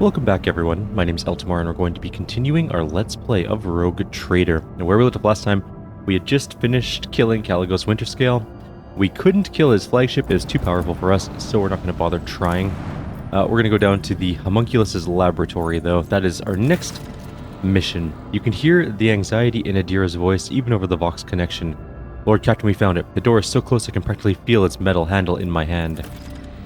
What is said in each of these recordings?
Welcome back everyone, my name is Eltamar and we're going to be continuing our Let's Play of Rogue Trader. Now where we left off last time, we had just finished killing Caligos Winterscale. We couldn't kill his flagship, it was too powerful for us, so we're not going to bother trying. We're going to go down to the Homunculus' laboratory though, that is our next mission. You can hear the anxiety in Idira's voice even over the Vox connection. Lord Captain, we found it. The door is so close I can practically feel its metal handle in my hand.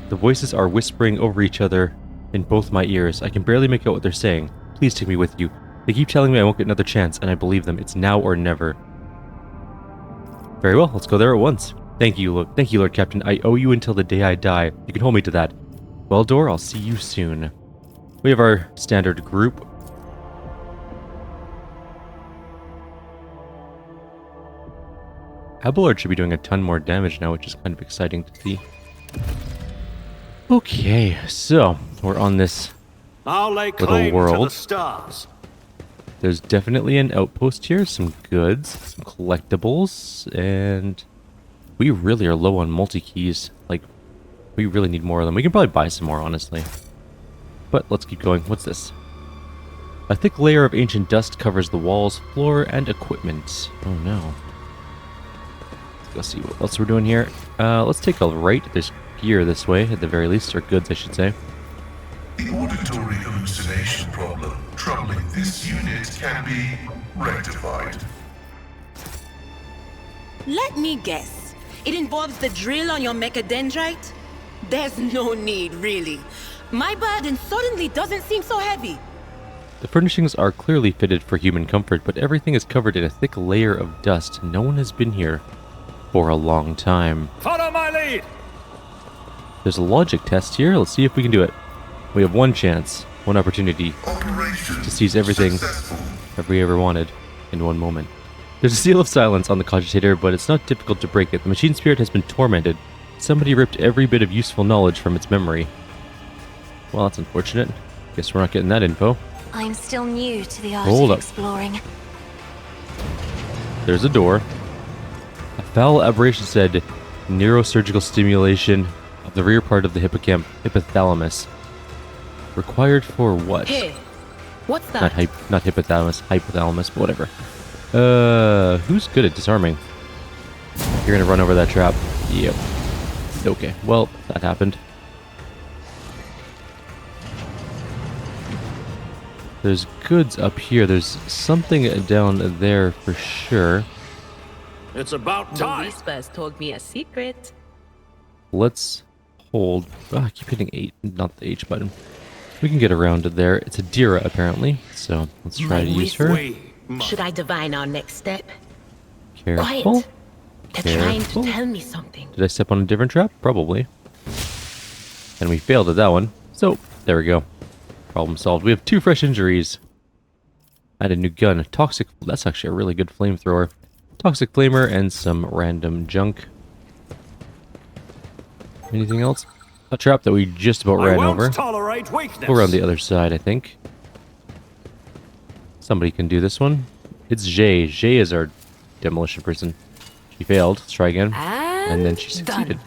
The voices are whispering over each other in both my ears. I can barely make out what they're saying. Please take me with you. They keep telling me I won't get another chance, and I believe them. It's now or never. Very well, let's go there at once. Thank you, Lord Captain. I owe you until the day I die. You can hold me to that. Well, Door, I'll see you soon. We have our standard group. Abelard should be doing a ton more damage now, which is kind of exciting to see. Okay, so we're on this little world. There's definitely an outpost here, some goods, some collectibles, and we really are low on multi-keys. Like, we really need more of them. We can probably buy some more, honestly. But let's keep going. What's this? A thick layer of ancient dust covers the walls, floor, and equipment. Oh no. Let's go see what else we're doing here. Let's take a right. There's gear this way, at the very least, or goods, I should say. The auditory hallucination problem troubling this unit can be rectified. Let me guess. It involves the drill on your mechadendrite? There's no need, really. My burden suddenly doesn't seem so heavy. The furnishings are clearly fitted for human comfort, but everything is covered in a thick layer of dust. No one has been here for a long time. Follow my lead! There's a logic test here. Let's see if we can do it. We have one chance, one opportunity to seize everything that we ever wanted in one moment. There's a seal of silence on the cogitator, but it's not difficult to break it. The machine spirit has been tormented. Somebody ripped every bit of useful knowledge from its memory. Well, that's unfortunate. Guess we're not getting that info. I'm still new to the art Hold of up. exploring. There's a door. A foul aberration said neurosurgical stimulation of the rear part of the hypothalamus. Required for what? Hey, what's that? Not hypothalamus, hypothalamus, but whatever. Who's good at disarming? You're gonna run over that trap. Yep. Okay, well, that happened. There's goods up here. There's something down there for sure. It's about The time. whispers told me a secret. Let's hold. I keep hitting 8, not the H button. We can get around it there. It's Idira, apparently. So let's try to use her. Should I divine our next step? Careful. Quiet. They're trying to Careful. tell me something. Did I step on a different trap? Probably. And we failed at that one. So, there we go. Problem solved. We have 2 fresh injuries. Add a new gun. Toxic. That's actually a really good flamethrower. Toxic flamer and some random junk. Anything else? A trap that we just about ran over. Tolerate weakness. Go around the other side, I think. Somebody can do this one. It's Jay. Jay is our demolition person. She failed. Let's try again. And then she succeeded.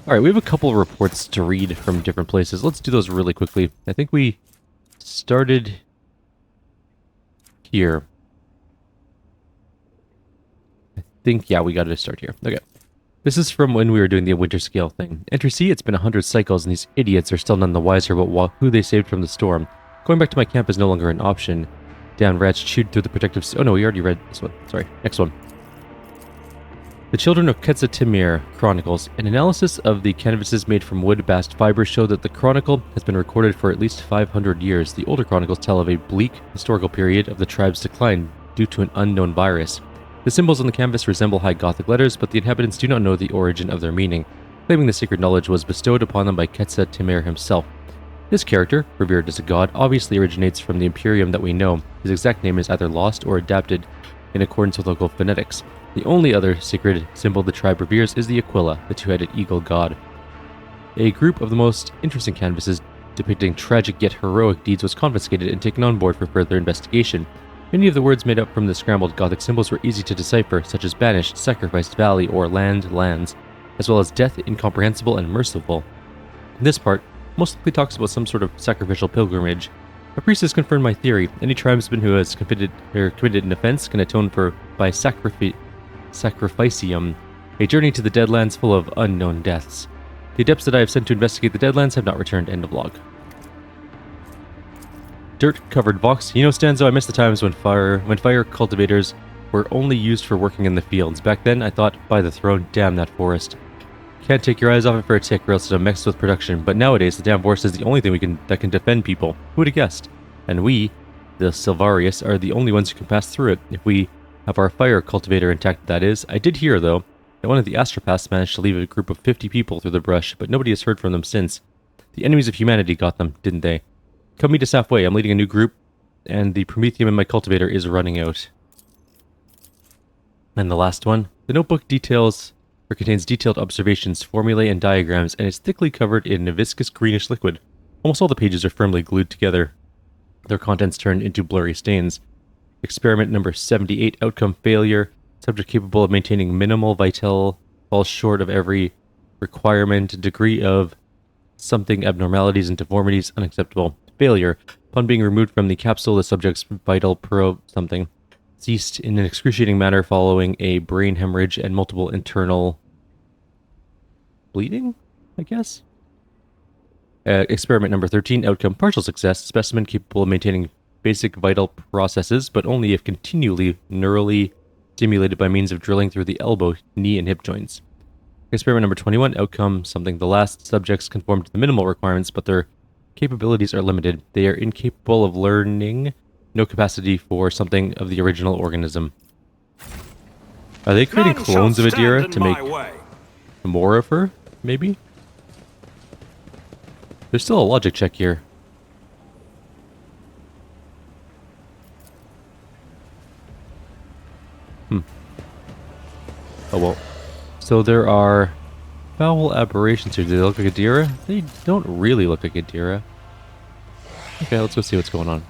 Alright, we have a couple of reports to read from different places. Let's do those really quickly. I think we started here. I think, yeah, we got to start here. Okay. This is from when we were doing the winter scale thing. Enter C, it's been 100 cycles and these idiots are still none the wiser about who they saved from the storm. Going back to my camp is no longer an option. Down rats chewed through the protective... Oh no, we already read this one. Sorry, next one. The Children of Quetzaltemir Chronicles. An analysis of the canvases made from wood bast fibers showed that the chronicle has been recorded for at least 500 years. The older chronicles tell of a bleak historical period of the tribe's decline due to an unknown virus. The symbols on the canvas resemble High Gothic letters, but the inhabitants do not know the origin of their meaning, claiming the secret knowledge was bestowed upon them by Quetzaltemir himself. This character, revered as a god, obviously originates from the Imperium that we know. His exact name is either lost or adapted in accordance with local phonetics. The only other sacred symbol the tribe reveres is the Aquila, the two-headed eagle god. A group of the most interesting canvases depicting tragic yet heroic deeds was confiscated and taken on board for further investigation. Many of the words made up from the scrambled Gothic symbols were easy to decipher, such as banished, sacrificed, valley, or land, lands, as well as death, incomprehensible, and merciful. In this part, Most likely talks about some sort of sacrificial pilgrimage. A priest has confirmed my theory. Any tribesman who has committed an offense can atone for by sacrificium, a journey to the Deadlands full of unknown deaths. The adepts that I have sent to investigate the Deadlands have not returned. End of log. Dirt-covered Vox. You know, Stanzo, I miss the times when fire cultivators were only used for working in the fields. Back then, I thought, by the throne, damn that forest. Can't take your eyes off it for a tick, or else it'll mix with production. But nowadays, the damn forest is the only thing that can defend people. Who would have guessed? And we, the Silvarius, are the only ones who can pass through it. If we have our fire cultivator intact, that is. I did hear, though, that one of the astropaths managed to leave a group of 50 people through the brush, but nobody has heard from them since. The enemies of humanity got them, didn't they? Come meet us halfway. I'm leading a new group, and the promethium in my cultivator is running out. And the last one. The notebook contains detailed observations, formulae, and diagrams, and is thickly covered in a viscous greenish liquid. Almost all the pages are firmly glued together, their contents turned into blurry stains. Experiment number 78, outcome failure. Subject capable of maintaining minimal vital, falls short of every requirement. Degree of something abnormalities and deformities unacceptable. Failure. Upon being removed from the capsule, the subject's vital something ceased in an excruciating manner following a brain hemorrhage and multiple internal bleeding, I guess? Experiment number 13, outcome partial success. Specimen capable of maintaining basic vital processes, but only if continually neurally stimulated by means of drilling through the elbow, knee, and hip joints. Experiment number 21, outcome something. The last subjects conform to the minimal requirements, but their capabilities are limited. They are incapable of learning, no capacity for something of the original organism. Are they creating clones of Idira to make more of her, maybe? There's still a logic check here. Oh well. So there are foul aberrations here. Do they look like Idira? They don't really look like Idira. Okay, let's go see what's going on.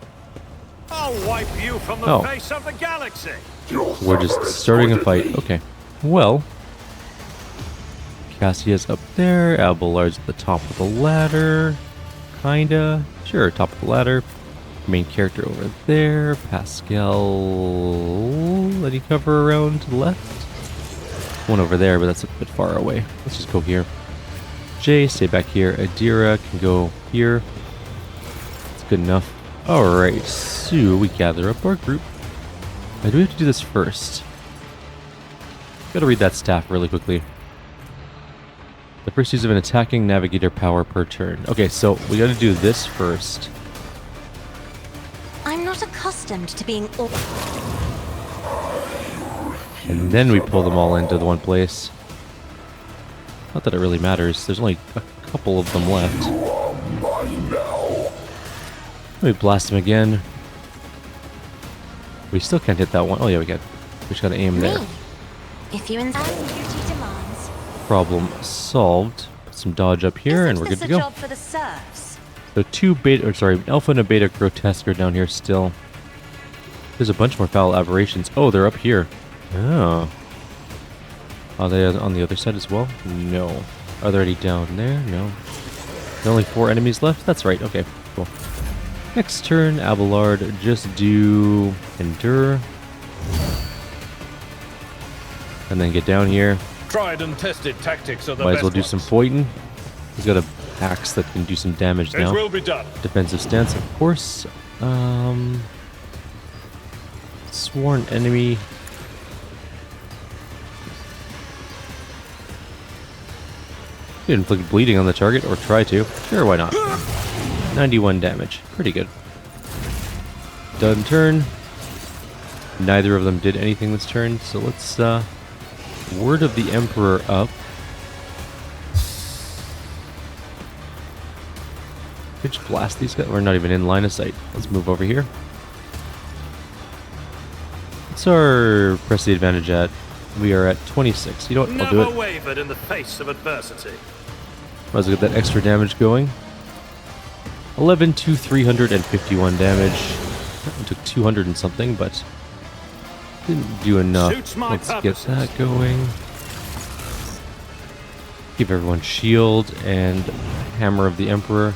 I'll wipe you from the face of the galaxy. We're just starting a fight. Okay. Well, Cassia's up there. Abelard's at the top of the ladder. Kinda. Sure, top of the ladder. Main character over there. Pascal. Any cover around to the left? One over there, but that's a bit far away. Let's just go here. Jay, stay back here. Idira can go here. That's good enough. Alright, so we gather up our group. Now, do we have to do this first? Gotta read that staff really quickly. The first use of an attacking navigator power per turn. Okay, so we gotta do this first. I'm not accustomed to being... And then we pull them all into the one place. Not that it really matters. There's only a couple of them left. Let me blast him again. We still can't hit that one. Oh yeah, we can. We just gotta aim there. If you duty demands. Problem solved. Put some dodge up here, and we're good to go. Job for the serfs? So two alpha and a beta grotesque are down here still. There's a bunch more foul aberrations. Oh, they're up here. Oh. Are they on the other side as well? No. Are they already down there? No. There are only 4 enemies left? That's right. Okay, cool. Next turn, Abelard, just do Endure. And then get down here. Tried and tested tactics are the Might as well do best some ones. Foyton. He's got a axe that can do some damage now. It will be done. Defensive stance, of course. Sworn enemy. You inflict bleeding on the target, or try to. Sure, why not? 91 damage. Pretty good. Done turn. Neither of them did anything this turn, so let's, Word of the Emperor up. We just blast these guys. We're not even in line of sight. Let's move over here. What's our press the advantage at? We are at 26. You know what? I'll do Never it. wavered in the face of adversity. Might as well get that extra damage going. 11 to 351 damage. It took 200 and something, but didn't do enough. Suits my Let's get purposes. that going. Give everyone shield and hammer of the Emperor.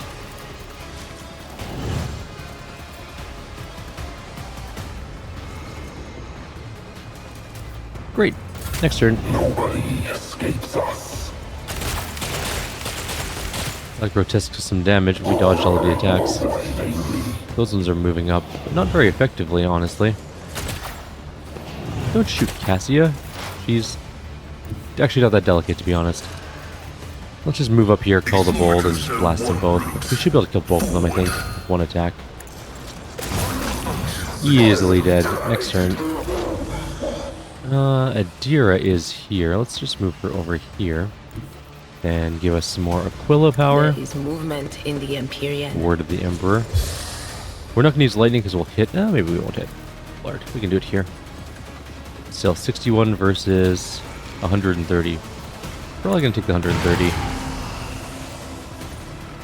Great. Next turn. Nobody escapes us. That grotesque some damage. We dodged all of the attacks. Those ones are moving up, but not very effectively, honestly. Don't shoot Cassia. She's actually not that delicate, to be honest. Let's just move up here, call the bold, and just blast them both. We should be able to kill both of them, I think, with one attack. Easily dead. Next turn. Idira is here. Let's just move her over here. And give us some more Aquila power. There is movement in the Empyrean. Word of the Emperor. We're not going to use lightning because we'll hit. Maybe we won't hit. Lord, we can do it here. Still 61 versus 130. Probably going to take the 130.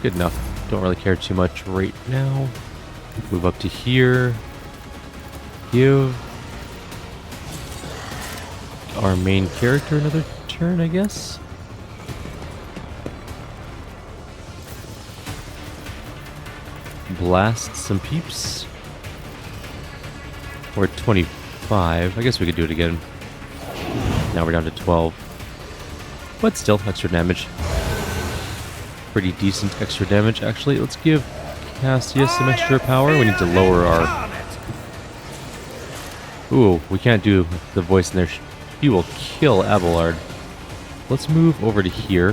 Good enough. Don't really care too much right now. Move up to here. Give our main character another turn, I guess. Blast some peeps. We're at 25. I guess we could do it again. Now we're down to 12. But still, extra damage. Pretty decent extra damage, actually. Let's give Cassia some extra power. We need to lower our... Ooh, we can't do the voice in there. He will kill Abelard. Let's move over to here.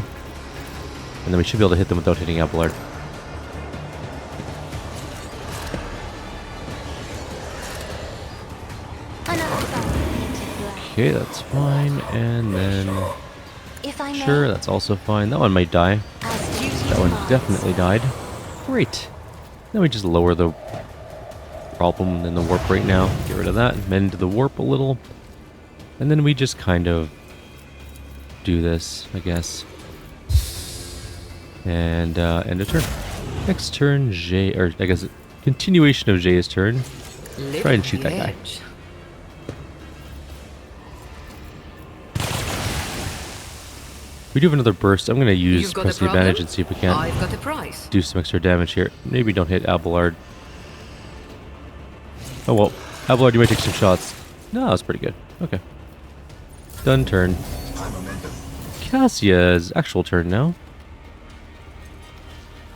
And then we should be able to hit them without hitting Abelard. Okay, that's fine. And then... Sure, that's also fine. That one might die. That one definitely died. Great. Then we just lower the problem in the warp right now. Get rid of that. Mend the warp a little. And then we just kind of do this, I guess. And end a turn. Next turn, Jay, or I guess continuation of Jay's turn. Try and shoot that guy. We do have another burst. I'm going to use press the advantage and see if we can do some extra damage here. Maybe don't hit Abelard. Oh well, Abelard, you might take some shots. No, that was pretty good. Okay. Done turn. Cassia's actual turn now.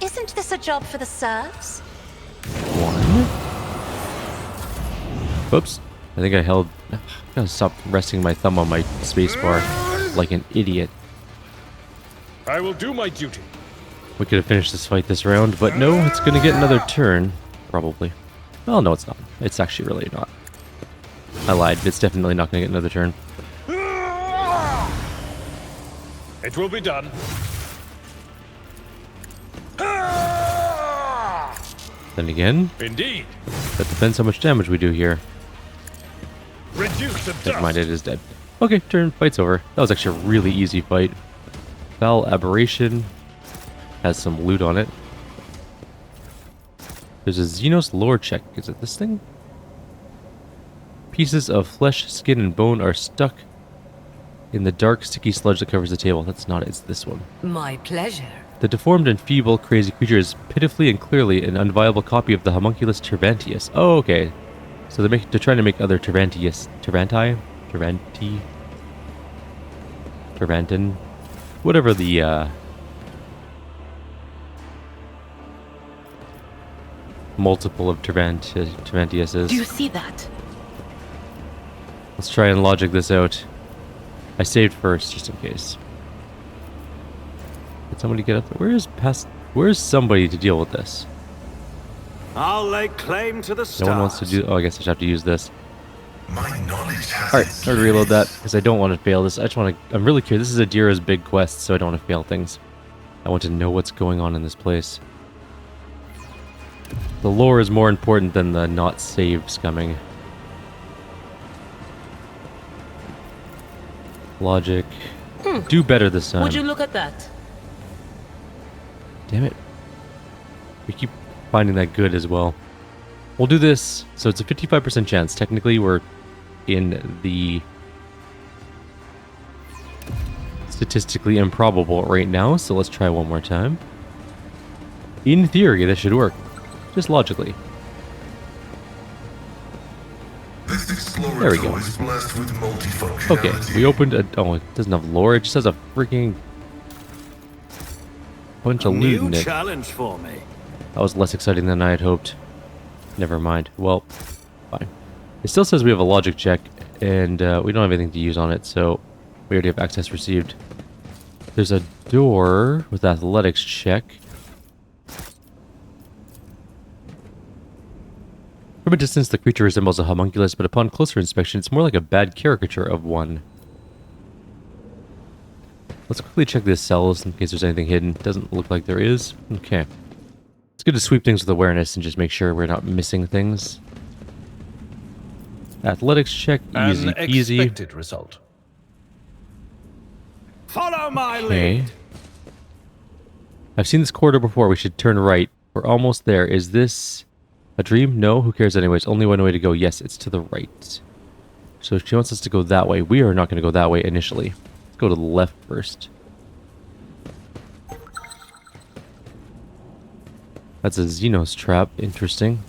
Isn't this a job for the serfs? One. Oops. I think I held... I gotta stop resting my thumb on my spacebar like an idiot. I will do my duty. We could have finished this fight this round, but no, it's going to get another turn. Probably. Well, no, it's not. It's actually really not. I lied. It's definitely not going to get another turn. It will be done. Then again, Indeed. that depends how much damage we do here. Reduce the Never mind, it is dead. Okay, turn. Fight's over. That was actually a really easy fight. Foul Aberration has some loot on it. There's a Xenos lore check. Is it this thing? Pieces of flesh, skin, and bone are stuck in the dark, sticky sludge that covers the table. That's not it. It's this one. My pleasure. The deformed and feeble, crazy creature is pitifully and clearly an unviable copy of the homunculus Tervantius. Oh, okay. So they're trying to make other Tervantian, whatever the multiple of Tervantius is. Do you see that? Let's try and logic this out. I saved first, just in case. Did somebody get up there? Where's somebody to deal with this? I'll lay claim to the stars. No one wants to do... Oh, I guess I should have to use this. My knowledge has Alright, I'm gonna reload that, because I don't want to fail this. I just want to... I'm really curious. This is Idira's big quest, so I don't want to fail things. I want to know what's going on in this place. The lore is more important than the not saved scumming. Logic. Do better this time. Would you look at that? Damn it. We keep finding that good as well. We'll do this. So it's a 55% chance. Technically, we're in the... Let's statistically improbable right now, so let's try one more time. In theory, this should work. Just logically. This There we go. explorator is blessed with multifunctionality. Okay, we opened a... Oh, it doesn't have lore. It just has a freaking bunch of loot New in it. challenge for me. That was less exciting than I had hoped. Never mind. Well, fine. It still says we have a logic check, and we don't have anything to use on it, so we already have access received. There's a door with athletics check. From a distance, the creature resembles a homunculus, but upon closer inspection, it's more like a bad caricature of one. Let's quickly check the cells in case there's anything hidden. Doesn't look like there is. Okay. It's good to sweep things with awareness and just make sure we're not missing things. Athletics check, easy An peasy. expected result. Follow my Okay. lead. I've seen this corridor before. We should turn right. We're almost there. Is this a dream? No? Who cares anyways? Only one way to go. Yes, it's to the right. So she wants us to go that way. We are not going to go that way initially. Let's go to the left first. That's a Xenos trap. Interesting.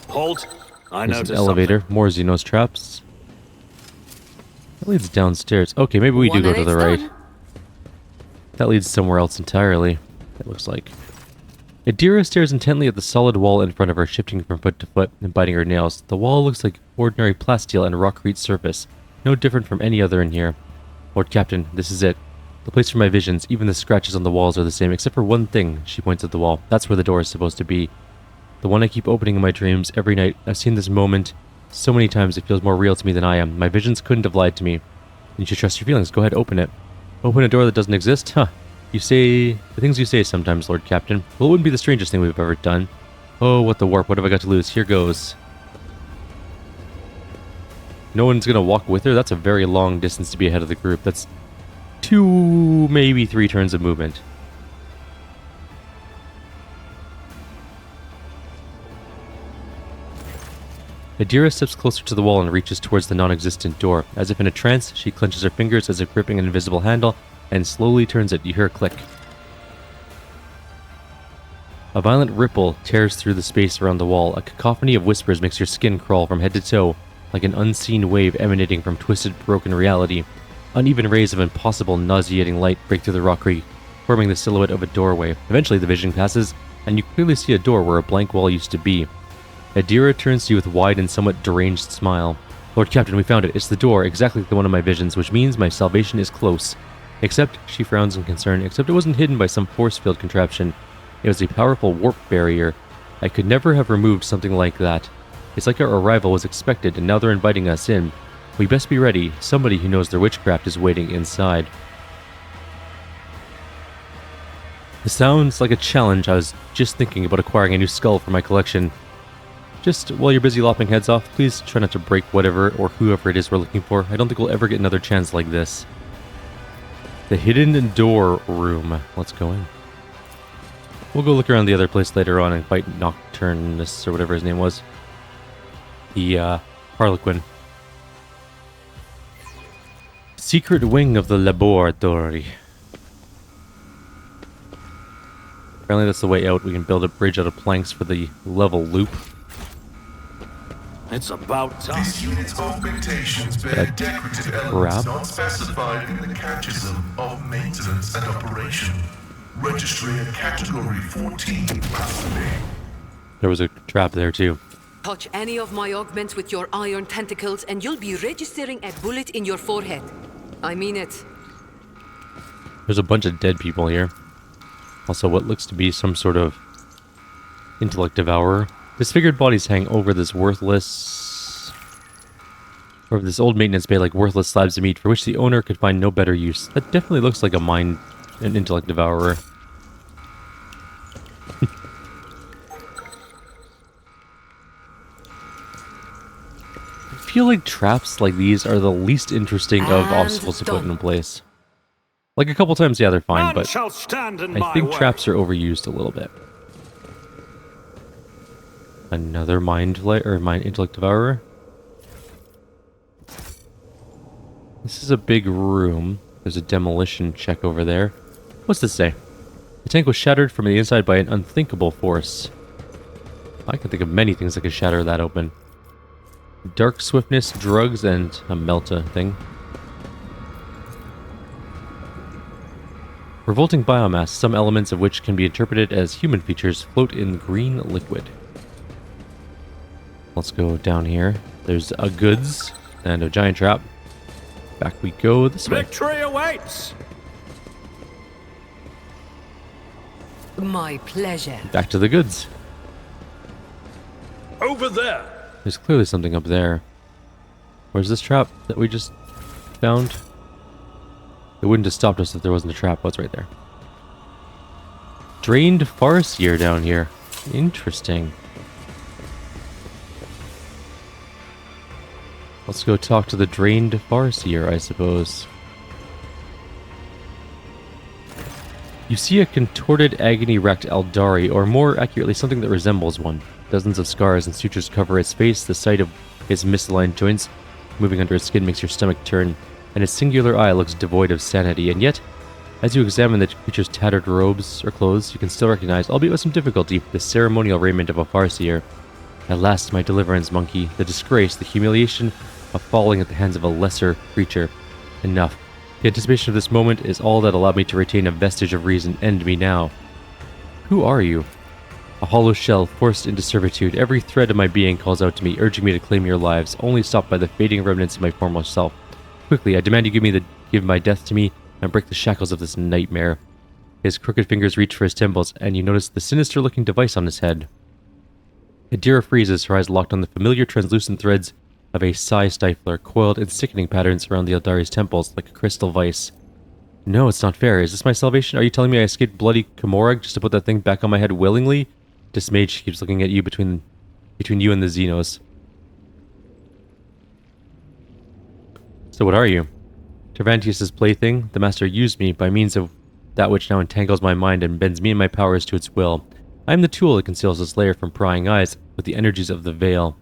Halt. I There's noticed an elevator. More Xenos traps. That leads downstairs. Okay, maybe we do go to the right. That leads somewhere else entirely, it looks like. Idira stares intently at the solid wall in front of her, shifting from foot to foot and biting her nails. The wall looks like ordinary plasteel and rockcrete surface, no different from any other in here. Lord Captain, this is it. The place for my visions. Even the scratches on the walls are the same, except for one thing. She points at the wall. That's where the door is supposed to be. The one I keep opening in my dreams every night. I've seen this moment so many times it feels more real to me than I am. My visions couldn't have lied to me. You should trust your feelings. Go ahead, open it. Open a door that doesn't exist? Huh. You say... the things you say sometimes, Lord Captain. Well, it wouldn't be the strangest thing we've ever done. Oh, what the warp. What have I got to lose? Here goes. No one's gonna walk with her? That's a very long distance to be ahead of the group. That's 2, maybe 3 turns of movement. Idira steps closer to the wall and reaches towards the non-existent door. As if in a trance, she clenches her fingers as if gripping an invisible handle and slowly turns it. You hear a click. A violent ripple tears through the space around the wall. A cacophony of whispers makes your skin crawl from head to toe, like an unseen wave emanating from twisted, broken reality. Uneven rays of impossible, nauseating light break through the rockery, forming the silhouette of a doorway. Eventually the vision passes, and you clearly see a door where a blank wall used to be. Idira turns to you with a wide and somewhat deranged smile. Lord Captain, we found it. It's the door, exactly like the one of my visions, which means my salvation is close. Except, she frowns in concern, except it wasn't hidden by some force field contraption. It was a powerful warp barrier. I could never have removed something like that. It's like our arrival was expected, and now they're inviting us in. We best be ready. Somebody who knows their witchcraft is waiting inside. It sounds like a challenge. I was just thinking about acquiring a new skull for my collection. Just while you're busy lopping heads off, please try not to break whatever or whoever it is we're looking for. I don't think we'll ever get another chance like this. The hidden door room. Let's go in. We'll go look around the other place later on and fight Nocturnus or whatever his name was. The Harlequin. Secret wing of the laboratory. Apparently that's the way out. We can build a bridge out of planks for the level loop. It's about time. This unit's augmentations bear decorative elements not specified in the catechism of maintenance and operation. Registry at category 14, possibly. There was a trap there too. Touch any of my augments with your iron tentacles and you'll be registering a bullet in your forehead. I mean it. There's a bunch of dead people here. Also what looks to be some sort of intellect devourer. Disfigured bodies hang over this worthless... over this old maintenance bay like worthless slabs of meat for which the owner could find no better use. That definitely looks like an intellect devourer. I feel like traps like these are the least interesting of obstacles to put in place. Like a couple times, yeah, they're fine, but I think traps are overused a little bit. Another mind intellect devourer. This is a big room. There's a demolition check over there. What's this say? The tank was shattered from the inside by an unthinkable force. I can think of many things that could shatter that open. Dark swiftness, drugs, and a melta thing. Revolting biomass, some elements of which can be interpreted as human features, float in green liquid. Let's go down here. There's a goods and a giant trap. Back we go this way. Victory awaits! My pleasure. Back to the goods. Over there! There's clearly something up there. Where's this trap that we just found? It wouldn't have stopped us if there wasn't a trap. What's right there? Drained farseer down here. Interesting. Let's go talk to the drained farseer, I suppose. You see a contorted, agony-racked Eldari, or more accurately, something that resembles one. Dozens of scars and sutures cover its face. The sight of its misaligned joints moving under its skin makes your stomach turn, and its singular eye looks devoid of sanity. And yet, as you examine the creature's tattered robes or clothes, you can still recognize, albeit with some difficulty, the ceremonial raiment of a farseer. At last, my deliverance, monkey. The disgrace, the humiliation of falling at the hands of a lesser creature. Enough. The anticipation of this moment is all that allowed me to retain a vestige of reason. End me now. Who are you? A hollow shell, forced into servitude. Every thread of my being calls out to me, urging me to claim your lives, only stopped by the fading remnants of my former self. Quickly, I demand you give my death to me, and break the shackles of this nightmare. His crooked fingers reach for his temples, and you notice the sinister-looking device on his head. Idira freezes, her eyes locked on the familiar translucent threads of a psi stifler, coiled in sickening patterns around the Eldari's temples, like a crystal vice. No, it's not fair. Is this my salvation? Are you telling me I escaped bloody Kamorag just to put that thing back on my head willingly? Dismayed, she keeps looking at you between you and the Xenos. So what are you? Tervantius' plaything? The Master used me by means of that which now entangles my mind and bends me and my powers to its will. I am the tool that conceals this lair from prying eyes with the energies of the veil.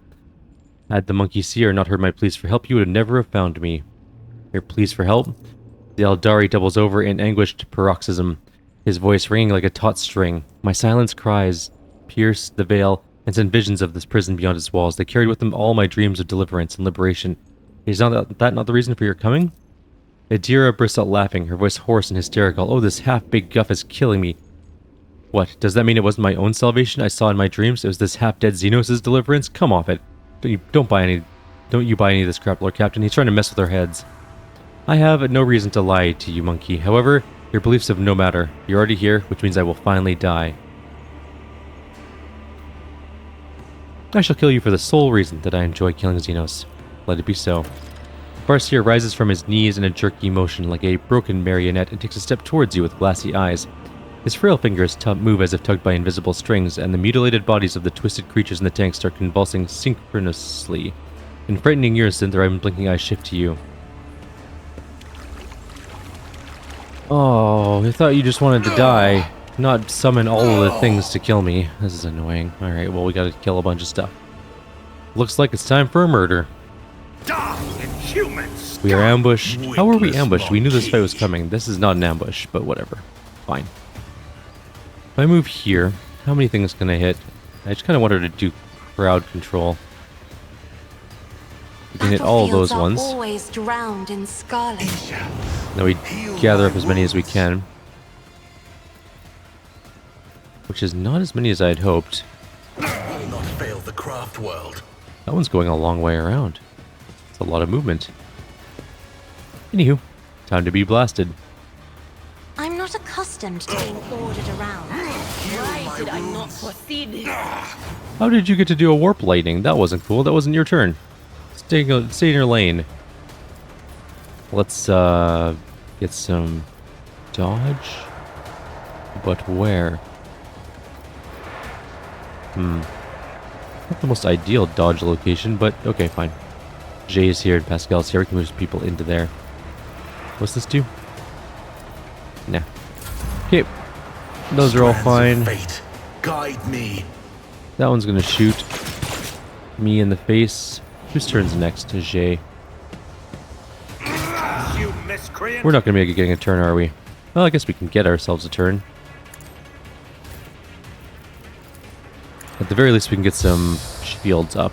Had the monkey seer not heard my pleas for help, you would never have found me. Your pleas for help? The Eldari doubles over in anguished paroxysm, his voice ringing like a taut string. My silence cries pierce the veil and send visions of this prison beyond its walls. They carried with them all my dreams of deliverance and liberation. Is that not the reason for your coming? Idira bursts out laughing, her voice hoarse and hysterical. Oh, this half-baked guff is killing me. What, does that mean it wasn't my own salvation I saw in my dreams? It was this half-dead Xenos' deliverance? Come off it. Don't you buy any of this crap, Lord Captain. He's trying to mess with our heads. I have no reason to lie to you, monkey. However, your beliefs have no matter. You're already here, which means I will finally die. I shall kill you for the sole reason that I enjoy killing Xenos. Let it be so. Farseer rises from his knees in a jerky motion like a broken marionette and takes a step towards you with glassy eyes. His frail fingers move as if tugged by invisible strings, and the mutilated bodies of the twisted creatures in the tank start convulsing synchronously. In frightening unison, their unblinking eyes shift to you. Oh, I thought you just wanted to die, not summon all of the things to kill me. This is annoying. Alright, well, we gotta kill a bunch of stuff. Looks like it's time for a murder. We are ambushed. How were we ambushed? We knew this fight was coming. This is not an ambush, but whatever. Fine. If I move here, how many things can I hit? I just kind of wanted to do crowd control. We can hit all those ones. Always drowned in scarlet. Now we gather up as many as we can. Which is not as many as I had hoped. Will not fail the craft world. That one's going a long way around. It's a lot of movement. Anywho, time to be blasted. I'm not accustomed to being ordered around. Why did I not foresee this? How did you get to do a warp lightning? That wasn't cool. That wasn't your turn. Stay in your lane. Let's get some dodge. But where? Not the most ideal dodge location, but okay, fine. Jay is here and Pascal's here. We can move people into there. What's this do? Nah. Okay. Those are all fine. Fate, guide me. That one's gonna shoot me in the face. Whose turn's next? Jay. miscreant. We're not going to be getting a turn, are we? Well, I guess we can get ourselves a turn. At the very least, we can get some shields up.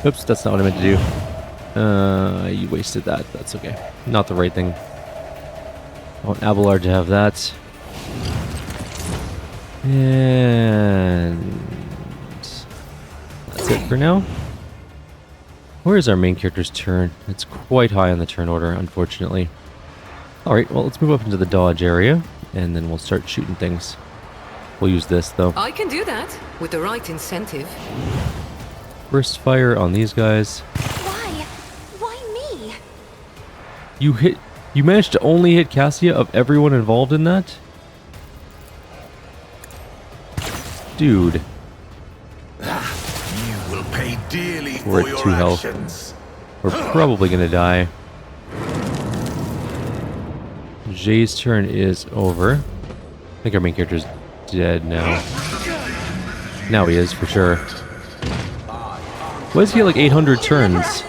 Oops, that's not what I meant to do. You wasted that. That's okay. Not the right thing. I want Abelard to have that. And that's it for now. Where is our main character's turn? It's quite high on the turn order, unfortunately. Alright, well, let's move up into the dodge area, and then we'll start shooting things. We'll use this, though. I can do that with the right incentive. Burst fire on these guys. Why? Why me? You managed to only hit Cassia of everyone involved in that? Dude. You will pay dearly We're for at your 2 health. actions. We're probably gonna die. Jay's turn is over. I think our main character's dead now. Now he is, for sure. Why does he get like 800 turns?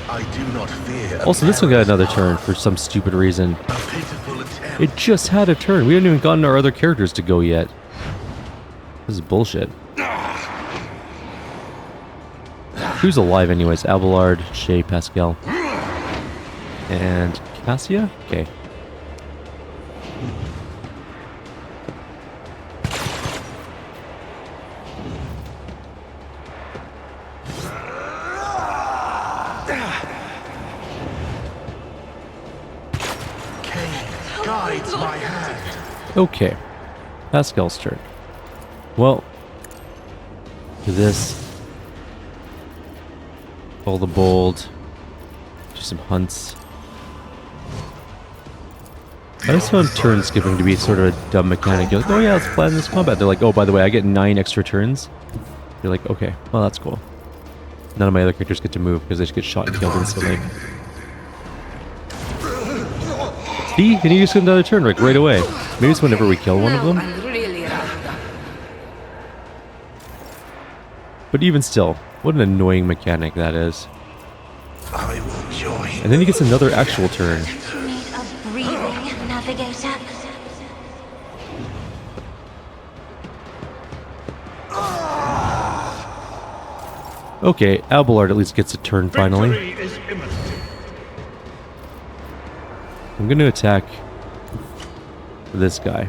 I do not fear. Also, this one got another turn for some stupid reason. A pitiful attempt. It just had a turn. We haven't even gotten our other characters to go yet. This is bullshit. Who's alive anyways? Abelard, Shay, Pascal. And Cassia? Okay. Guides my hand. Okay. Pascal's turn. Well, do this. Pull the bold. Do some hunts. I just found turn skipping to be sort of a dumb mechanic. You're like, oh yeah, let's plan this combat. They're like, oh, by the way, I get 9 extra turns. You're like, okay, well, that's cool. None of my other characters get to move because they just get shot and killed instantly. See? And you just get another turn like right away. Maybe it's whenever we kill one of them. I'm really But even still, what an annoying mechanic that is. I will join. And then he gets another actual turn. You need a breathing navigator. Okay, Abelard at least gets a turn finally. Victory is imminent. I'm going to attack this guy.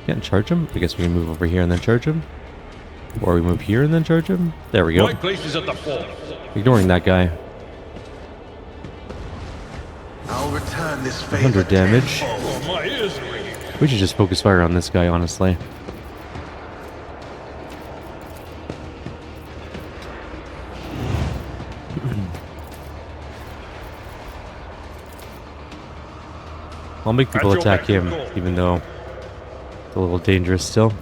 Can't charge him? I guess we can move over here and then charge him. Or we move here and then charge him. There we go. My place is at the fort. Ignoring that guy. I'll return this favor 100 damage. Oh, my ears are ringing. We should just focus fire on this guy, honestly. I'll make people attack him, even though it's a little dangerous still.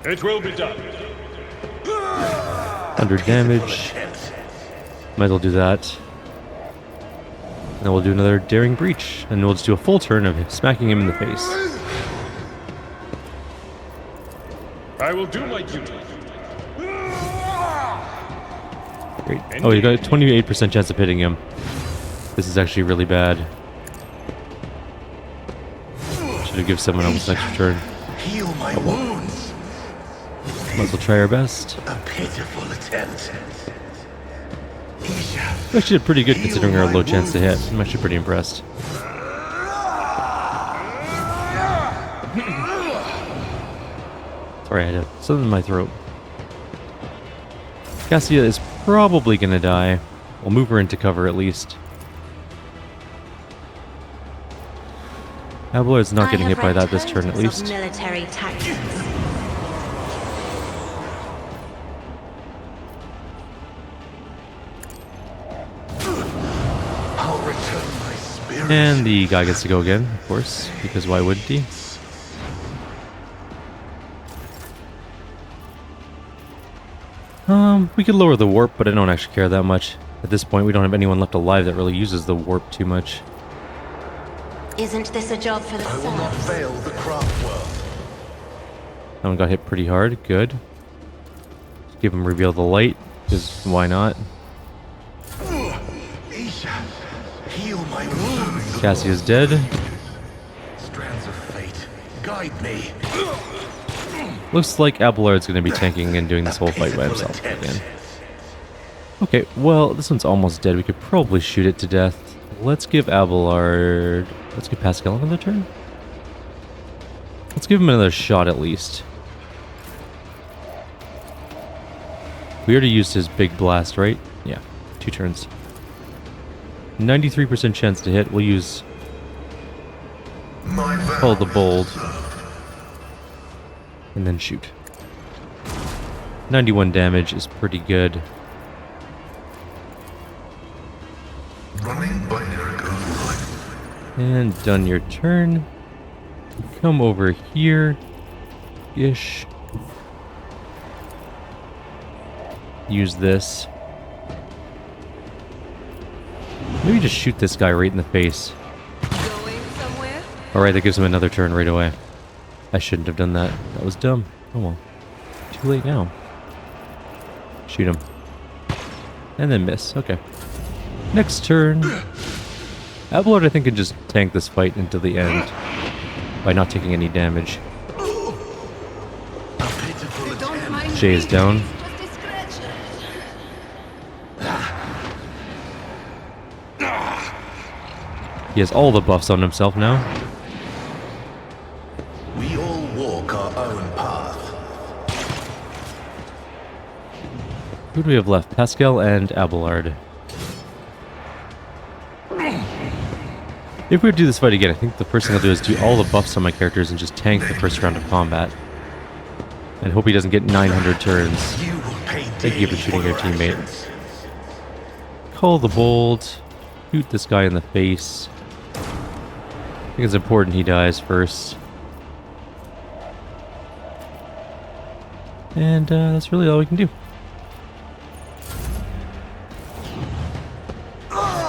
It will be done. 100 damage. Might as well do that. And then we'll do another Daring Breach. And we'll just do a full turn of smacking him in the face. I will do my duty. Great. Oh, you got a 28% chance of hitting him. This is actually really bad. Should have given someone else an extra turn. Heal my wounds. Might as well try our best. A pitiful attempt. We actually did pretty good considering our low chance to hit. I'm actually pretty impressed. Sorry, I had something in my throat. Cassia is probably gonna die. We'll move her into cover at least. Abelard's not getting hit by that this turn at least. Military tactics. I'll return my spirit. And the guy gets to go again, of course, because why wouldn't he? We could lower the warp, but I don't actually care that much. At this point, we don't have anyone left alive that really uses the warp too much. Isn't this a job for the I will not serfs? fail the craft world. That one got hit pretty hard. Good. give him Reveal the Light, because why not? Heal my wounds. Cassie is dead. Strands of fate, guide me. Looks like Abelard's going to be tanking and doing this whole fight by himself again. Okay, well, this one's almost dead. We could probably shoot it to death. Let's give Abelard... Let's give Pascal another turn. Let's give him another shot at least. We already used his big blast, right? Yeah, 2 turns. 93% chance to hit. We'll use... Call the Bold. And then shoot. 91 damage is pretty good. Running binary override. And done your turn. Come over here. Ish. Use this. Maybe just shoot this guy right in the face. Going somewhere? Alright, that gives him another turn right away. I shouldn't have done that. That was dumb. Oh well. Too late now. Shoot him. And then miss. Okay. Next turn. Abelard, I think, can just tank this fight until the end by not taking any damage. Jay is down. He has all the buffs on himself now. We all walk our own path. Who do we have left? Pascal and Abelard. If we were to do this fight again, I think the first thing I'll do is do all the buffs on my characters and just tank the first round of combat. And hope he doesn't get 900 turns. Thank you for shooting your teammate. Call the Bold. Shoot this guy in the face. I think it's important he dies first. And that's really all we can do.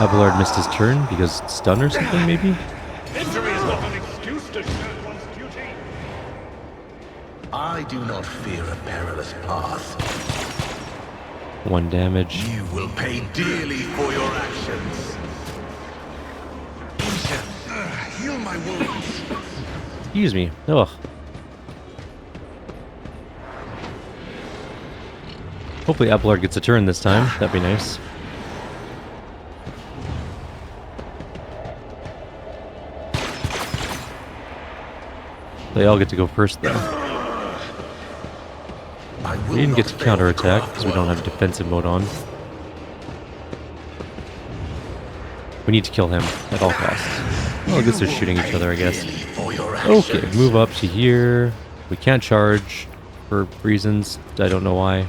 Abelard missed his turn because stun or something, maybe? Victory is not an excuse to shirk one's duty. I do not fear a perilous path. 1 damage. You will pay dearly for your actions. Heal my wounds. Excuse me. Ugh. Hopefully Abelard gets a turn this time. That'd be nice. They all get to go first, though. We didn't get to counterattack because we don't have defensive mode on. We need to kill him at all costs. Well, I guess they're shooting each other, I guess. Okay, move up to here. We can't charge for reasons. I don't know why.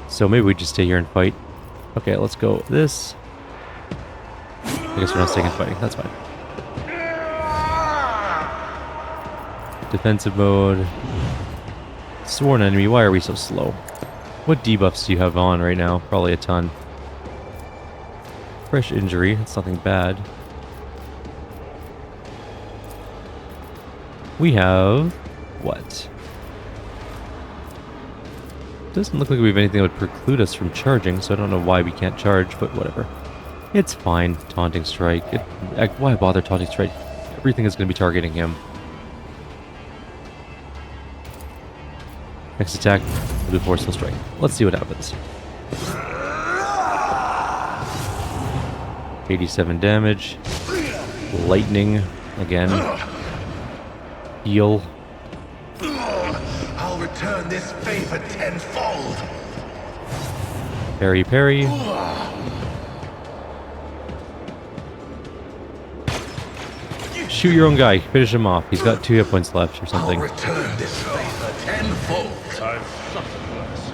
So maybe we just stay here and fight. Okay, let's go this. I guess we're not staying and fighting. That's fine. Defensive mode. Sworn enemy. Why are we so slow? What debuffs do you have on right now? Probably a ton. Fresh injury. That's nothing bad. We have... what? Doesn't look like we have anything that would preclude us from charging, so I don't know why we can't charge, but whatever. It's fine. Taunting Strike. Why bother Taunting Strike? Everything is going to be targeting him. Next attack, we'll do Forceful Strike. Let's see what happens. 87 damage. Lightning again. Heal. I'll return this favor tenfold. Parry, parry. Shoot your own guy. Finish him off. He's got 2 hit points left or something. I'll return this favor tenfold. I've suffered worse.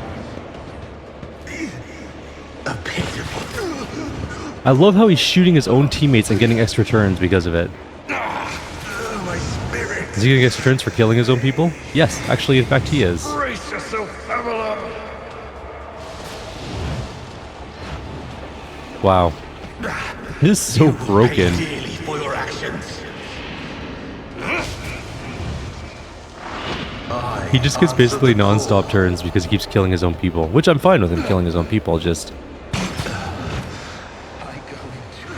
A pitiful. I love how he's shooting his own teammates and getting extra turns because of it. My spirit. Is he getting extra turns for killing his own people? Yes, actually, in fact, he is. Brace yourself, Pamela. Wow. This is so broken. Pay dearly for your actions. I He just gets basically non-stop turns because he keeps killing his own people, which I'm fine with him killing his own people, just... I go into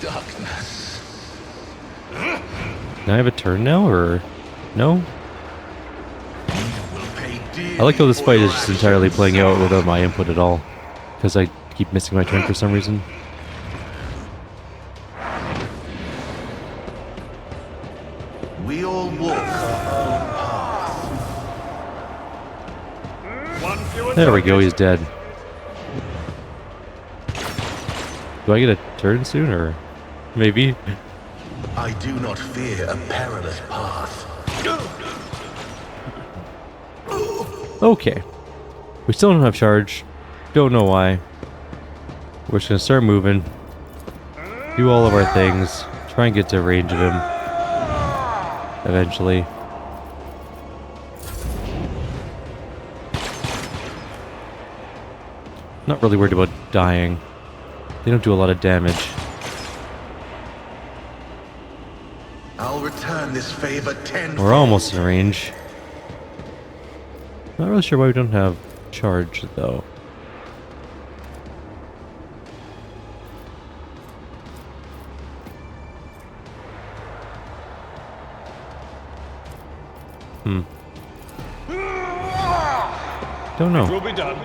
darkness. Can I have a turn now, or... No? I like how this fight is just entirely playing out without my input at all, because I keep missing my turn for some reason. We all walk our own path. There we go, he's dead. Do I get a turn soon, or maybe? I do not fear a perilous path. Okay. We still don't have charge. Don't know why. We're just gonna start moving. Do all of our things. Try and get to range of him. Eventually. Not really worried about dying. They don't do a lot of damage. I'll return this favor tenfold. We're almost in range. Not really sure why we don't have charge, though. Don't know. Will be done.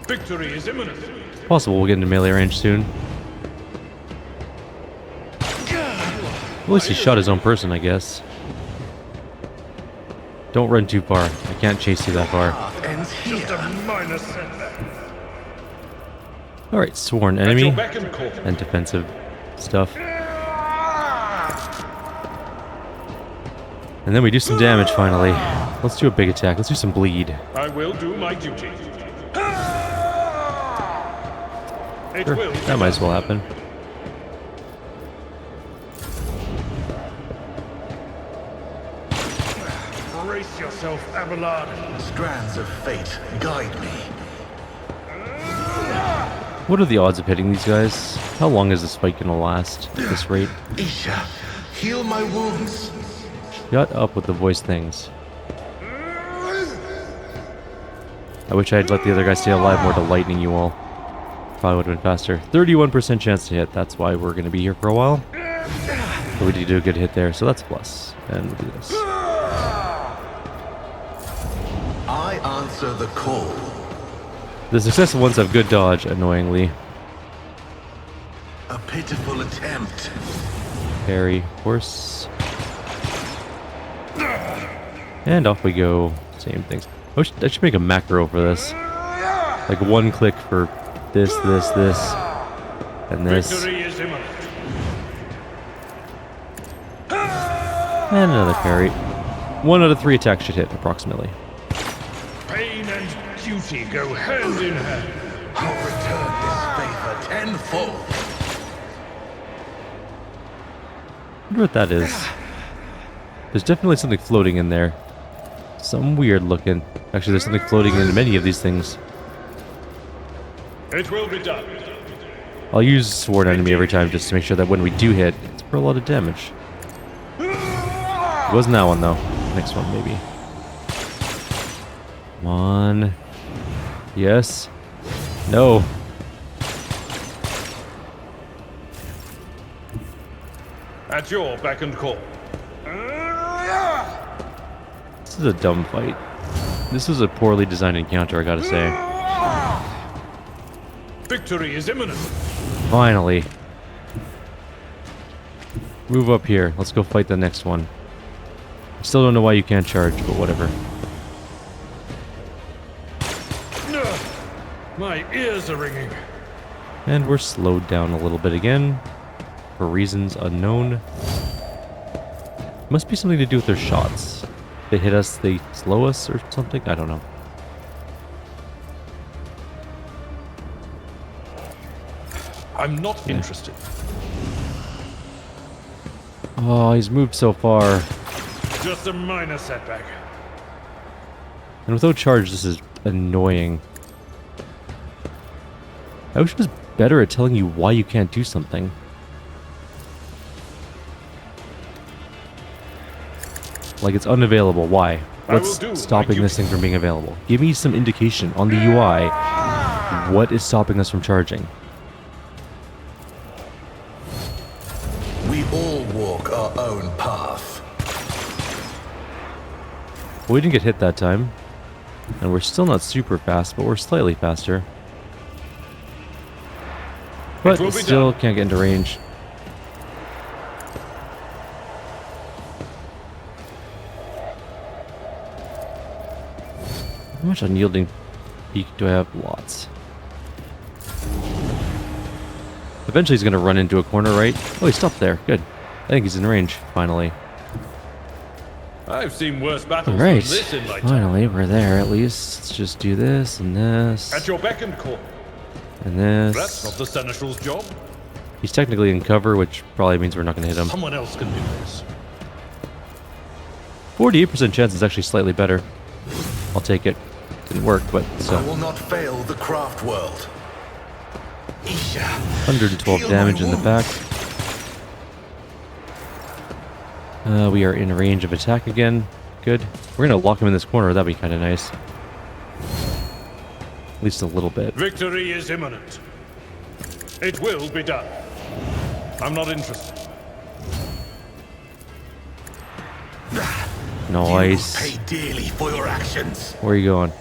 Victory is imminent. Possible we'll get into melee range soon. At least he shot his own person, I guess. Don't run too far. I can't chase you that far. Ends here. Just a minor setback. Alright, sworn At enemy your beck and call. and defensive stuff. And then we do some damage finally. Let's do a big attack. Let's do some bleed. I will do my duty. It Sure, will. that might as well happen. Brace yourself, Abelard. Strands of fate guide me. What are the odds of hitting these guys? How long is this fight gonna last at this rate? Isha, heal my wounds. Shut up with the voice things. I wish I had let the other guy stay alive more to lightning you all. Probably would have been faster. 31% chance to hit. That's why we're going to be here for a while. But we did do a good hit there, so that's a plus. And we'll do this. I answer the call. The successful ones have good dodge, annoyingly. A pitiful attempt. Parry, horse. And off we go. Same things. I should make a macro for this. Like one click for this, and this. Victory is imminent. And another parry. 1 out of 3 attacks should hit, approximately. Pain and duty go hand in hand. I'll return this favor tenfold. I wonder what that is. There's definitely something floating in there. Some weird looking. Actually, there's something floating in many of these things. It will be done. I'll use Sword Enemy every time just to make sure that when we do hit, it's for a lot of damage. It wasn't that one, though. Next one, maybe. Come on. Yes. No. At your beck and call. This is a dumb fight. This was a poorly designed encounter, I gotta say. Victory is imminent. Finally. Move up here. Let's go fight the next one. I still don't know why you can't charge, but whatever. My ears are ringing. And we're slowed down a little bit again. For reasons unknown. Must be something to do with their shots. They hit us, they slow us or something? I don't know. I'm not interested. Oh, he's moved so far. Just a minor setback. And without charge, this is annoying. I wish it was better at telling you why you can't do something. Like it's unavailable. Why? What's will do, stopping my this thing from being available? Give me some indication on the UI. What is stopping us from charging? We all walk our own path. Well, we didn't get hit that time. And we're still not super fast, but we're slightly faster. But still can't get into range. How much unyielding peak do I have? Lots. Eventually he's going to run into a corner, right? Oh, he stopped there. Good. I think he's in range, finally. I've seen worse battles Alright, than this in my time. finally, we're there at least. Let's just do this and this. At your beck and call. And this. That's not the Seneschal's job. He's technically in cover, which probably means we're not going to hit him. Someone else can do this. 48% chance is actually slightly better. I'll take it. Didn't work, but I so. will not fail the craft world. 112 damage in the back. We are in range of attack again. Good. We're going to lock him in this corner. That'd be kind of nice. At least a little bit. Victory is imminent. It will be done. I'm not interested. Nice. Pay dearly for your actions. Where are you going?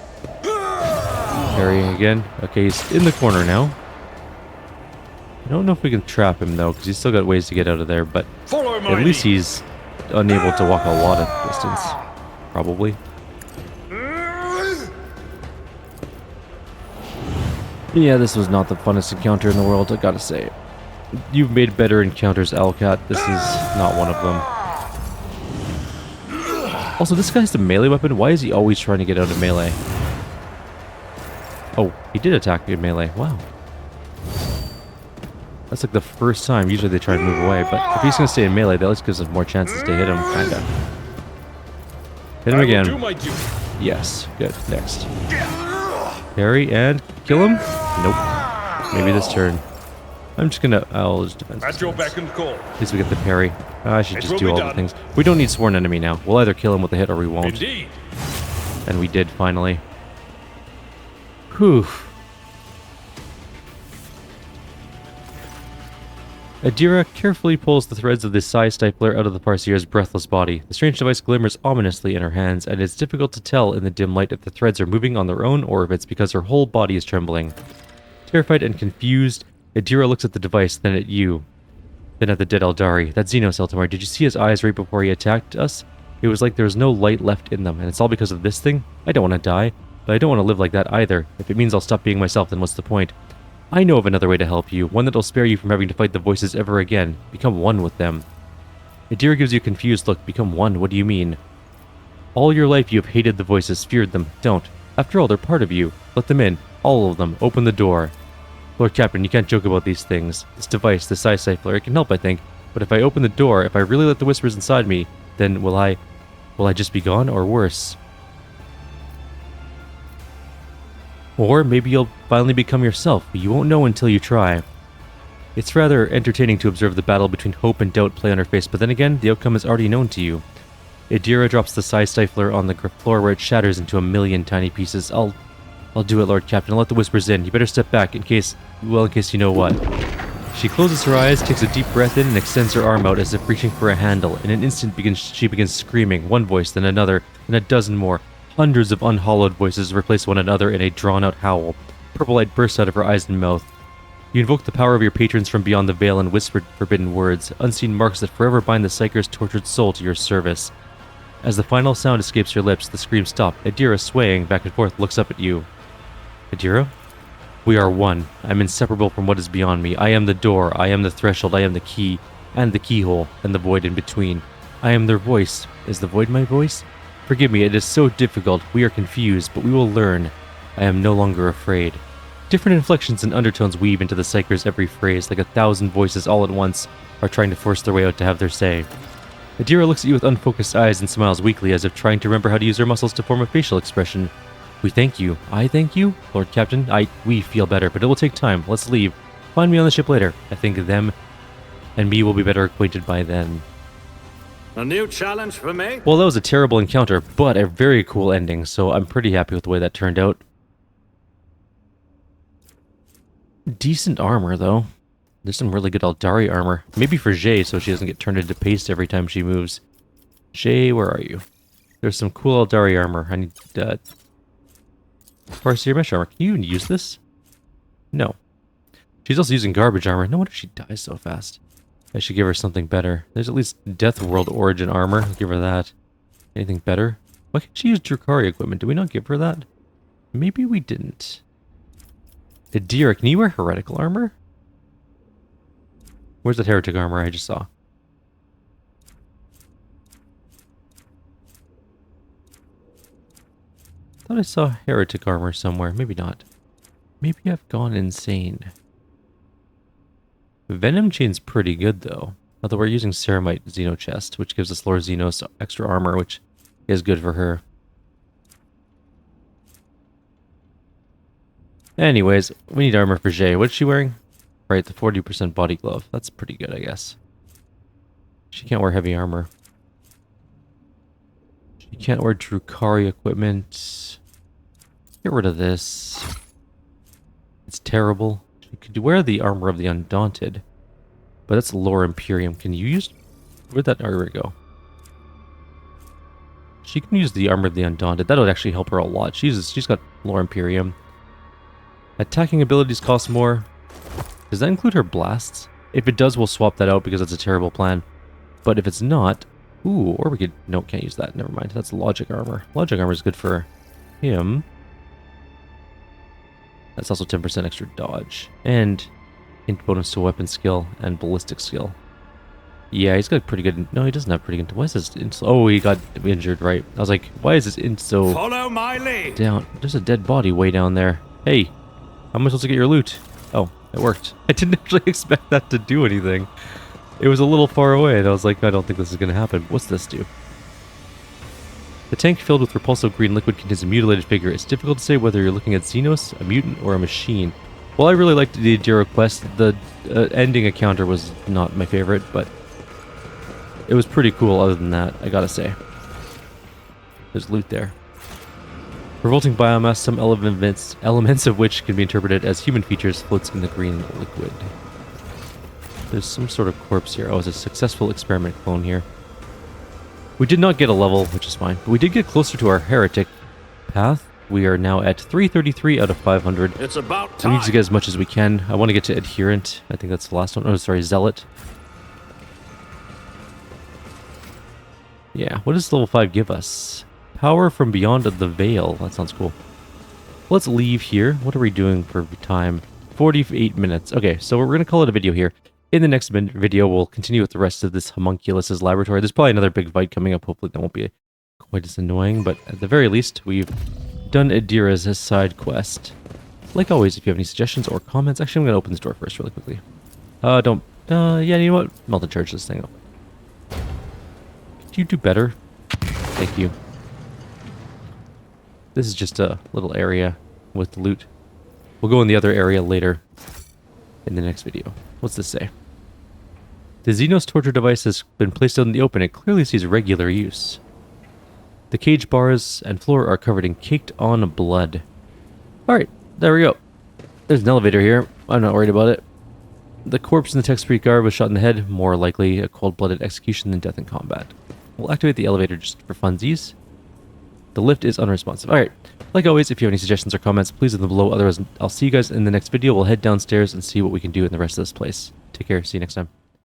Parrying again. Okay, he's in the corner now. I don't know if we can trap him though, because he's still got ways to get out of there, but Follow my at least lead. he's unable to walk a lot of distance. Probably. Yeah, this was not the funnest encounter in the world, I gotta say. You've made better encounters, Alcat. This is not one of them. Also, this guy's the melee weapon. Why is he always trying to get out of melee? Oh, he did attack in melee. Wow. That's like the first time. Usually they try to move away, but if he's going to stay in melee, that at least gives us more chances to hit him, kinda. Hit him I will again. do my duty. Yes, good. Next. Parry and kill him? Nope. Maybe this turn. I'm just gonna... I'll just defend. At your beck and call. At least we get the parry. I should It just will do be all done. the things. We don't need sworn enemy now. We'll either kill him with a hit or we won't. Indeed. And we did, finally. Whew. Idira carefully pulls the threads of the Psi Stifler out of the Parsier's breathless body. The strange device glimmers ominously in her hands, and it's difficult to tell in the dim light if the threads are moving on their own or if it's because her whole body is trembling. Terrified and confused, Idira looks at the device, then at you. Then at the dead Eldari. That Xenos Eltamar, did you see his eyes right before he attacked us? It was like there was no light left in them, and it's all because of this thing? I don't want to die, but I don't want to live like that either. If it means I'll stop being myself, then what's the point? I know of another way to help you, one that'll spare you from having to fight the voices ever again. Become one with them. Idira gives you a confused look. Become one? What do you mean? All your life you have hated the voices, feared them. Don't. After all, they're part of you. Let them in. All of them. Open the door. Lord Captain, you can't joke about these things. This device, the Psi Stifler, it can help, I think. But if I open the door, if I really let the whispers inside me, then will I just be gone, or worse? Or maybe you'll finally become yourself, but you won't know until you try. It's rather entertaining to observe the battle between hope and doubt play on her face, but then again, the outcome is already known to you. Idira drops the Psi Stifler on the floor where it shatters into a million tiny pieces. I'll do it, Lord Captain. I'll let the whispers in. You better step back in case you know what. She closes her eyes, takes a deep breath in, and extends her arm out as if reaching for a handle. In an instant, she begins screaming, one voice, then another, then a dozen more. Hundreds of unhollowed voices replace one another in a drawn-out howl. Purple light bursts out of her eyes and mouth. You invoke the power of your patrons from beyond the veil and whispered forbidden words, unseen marks that forever bind the Psyker's tortured soul to your service. As the final sound escapes your lips, the screams stop. Idira, swaying back and forth, looks up at you. Idira? We are one. I am inseparable from what is beyond me. I am the door, I am the threshold, I am the key, and the keyhole, and the void in between. I am their voice. Is the void my voice? Forgive me, it is so difficult. We are confused, but we will learn. I am no longer afraid. Different inflections and undertones weave into the Psyker's every phrase, like 1,000 voices all at once are trying to force their way out to have their say. Idira looks at you with unfocused eyes and smiles weakly as if trying to remember how to use her muscles to form a facial expression. We thank you. I thank you? Lord Captain, we feel better, but it will take time. Let's leave. Find me on the ship later. I think them and me will be better acquainted by then. A new challenge for me? Well, that was a terrible encounter, but a very cool ending, so I'm pretty happy with the way that turned out. Decent armor, though. There's some really good Eldari armor. Maybe for Jay, so she doesn't get turned into paste every time she moves. Jay, where are you? There's some cool Eldari armor. I need Farseer mesh armor. Can you even use this? No. She's also using garbage armor. No wonder she dies so fast. I should give her something better. There's at least Death World Origin armor. I'll give her that. Anything better? Why can't she use Drukari equipment? Did we not give her that? Maybe we didn't. Idira, can you wear heretical armor? Where's that heretic armor I just saw? Thought I saw heretic armor somewhere. Maybe not. Maybe I've gone insane. Venom Chain's pretty good though. Although we're using Ceramite Xeno Chest, which gives us Lord Xenos extra armor, which is good for her. Anyways, we need armor for Jay. What's she wearing? Right, the 40% body glove. That's pretty good, I guess. She can't wear heavy armor. She can't wear Drukari equipment. Get rid of this. It's terrible. She could wear the armor of the Undaunted. But that's Lore Imperium. Can you use... Where'd that armor go? She can use the armor of the Undaunted. That'll actually help her a lot. She's got Lore Imperium. Attacking abilities cost more. Does that include her blasts? If it does, we'll swap that out because that's a terrible plan. But if it's not... Ooh, or we could... No, can't use that. Never mind. That's logic armor. Logic armor is good for him. That's also 10% extra dodge. And hint bonus to weapon skill and ballistic skill. Yeah, he's got pretty good... No, he doesn't have pretty good... Why is this int... Oh, he got injured, right. I was like, why is this int so... Follow my lead! Down... There's a dead body way down there. Hey, how am I supposed to get your loot? Oh, it worked. I didn't actually expect that to do anything. It was a little far away, and I was like, I don't think this is going to happen. What's this do? The tank filled with repulsive green liquid contains a mutilated figure. It's difficult to say whether you're looking at Xenos, a mutant, or a machine. Well, I really liked the Idira quest. The ending encounter was not my favorite, but it was pretty cool other than that, I gotta say. There's loot there. Revolting biomass, some elements of which can be interpreted as human features, floats in the green liquid. There's some sort of corpse here. Oh, it's a successful experiment clone here. We did not get a level, which is fine, but we did get closer to our heretic path. We are now at 333 out of 500. It's about We time. need to get as much as we can. I want to get to Adherent. I think that's the last one. Oh, sorry, Zealot. Yeah, what does level 5 give us? Power from beyond the veil. That sounds cool. Let's leave here. What are we doing for time? 48 minutes. Okay, so we're going to call it a video here. In the next video, we'll continue with the rest of this homunculus' laboratory. There's probably another big fight coming up. Hopefully that won't be quite as annoying, but at the very least, we've done Idira's side quest. Like always, if you have any suggestions or comments... Actually, I'm going to open this door first really quickly. Yeah, you know what? Melt and charge this thing up. Could you do better? Thank you. This is just a little area with loot. We'll go in the other area later in the next video. What's this say? The Xenos torture device has been placed out in the open. It clearly sees regular use. The cage bars and floor are covered in caked-on blood. Alright, there we go. There's an elevator here. I'm not worried about it. The corpse in the tech-free guard was shot in the head. More likely a cold-blooded execution than death in combat. We'll activate the elevator just for funsies. The lift is unresponsive. Alright, like always, if you have any suggestions or comments, please leave them below. Otherwise, I'll see you guys in the next video. We'll head downstairs and see what we can do in the rest of this place. Take care. See you next time.